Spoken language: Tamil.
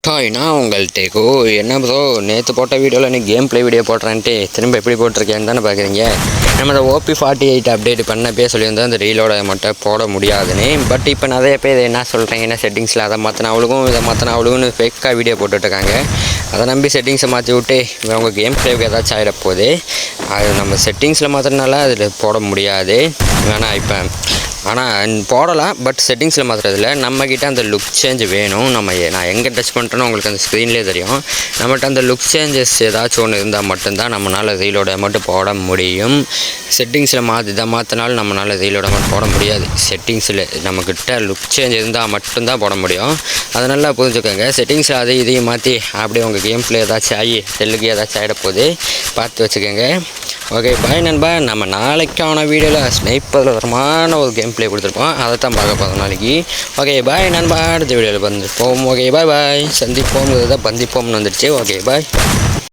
ஹாய், நான் உங்கள் டேகோ. என்ன ப்ரோ, நேற்று போட்ட வீடியோவில் நீ கேம் ப்ளே வீடியோ போடுறேன்ட்டு திரும்ப எப்படி போட்டிருக்கேன்னு தானே பார்க்குறீங்க. நம்ம இந்த OP48 அப்டேட் பண்ணப்பே சொல்லியிருந்தோம் இந்த ரீலோட மட்டும் போட முடியாதுன்னு. பட் இப்போ நிறைய பேர் என்ன சொல்கிறீங்க, என்ன செட்டிங்ஸில் அதை மாற்றினா அவளுக்கும் இதை மாற்றினா அவளுக்குன்னு ஃபேக்காக வீடியோ போட்டுட்ருக்காங்க. அதை நம்பி செட்டிங்ஸை மாற்றி விட்டு அவங்க கேம் ப்ளேவுக்கு ஏதாச்சும் ஆகிட போகுது. அது நம்ம செட்டிங்ஸில் மாற்றினால அதில் போட முடியாது. ஆனால் போடலாம், பட் செட்டிங்ஸில் மாற்றுறதில்ல. நம்மக்கிட்ட அந்த லுக் சேஞ்ச் வேணும். நான் எங்கே டச் பண்ணுறேனோ உங்களுக்கு அந்த ஸ்க்ரீன்லேயே தெரியும். நம்மகிட்ட அந்த லுக் சேஞ்சஸ் ஏதாச்சும் ஒன்று இருந்தால் மட்டும்தான் நம்மளால் ரீலோட அமௌண்ட்டு போட முடியும். செட்டிங்ஸில் இதை மாற்றினாலும் நம்மளால் ரீலோட அமௌண்ட் போட முடியாது. செட்டிங்ஸில் நம்மக்கிட்ட லுக் சேஞ்ச் இருந்தால் மட்டும்தான் போட முடியும். அதை நல்லா புரிஞ்சுக்கோங்க. செட்டிங்ஸில் இதையும் மாற்றி அப்படியே உங்கள் கேம் ப்ளே ஏதாச்சும் ஆகி டெல்லுக்கு ஏதாச்சும் ஆகிட போகுது, பார்த்து வச்சுக்கோங்க. ஓகே, பாய் நண்பா. நம்ம நாளைக்கான வீடியோவில் ஸ்னைப்பரில் தரமான ஒரு கேம் ப்ளே கொடுத்துருப்போம். அதை தான் பார்க்க போகிறோம் நாளைக்கு. ஓகே, பாய் நண்பா. அடுத்த வீடியோவில் வந்துருப்போம். ஓகே, பாய். சந்திப்போம், பந்திப்போம்னு வந்துடுச்சு. ஓகே, பாய்.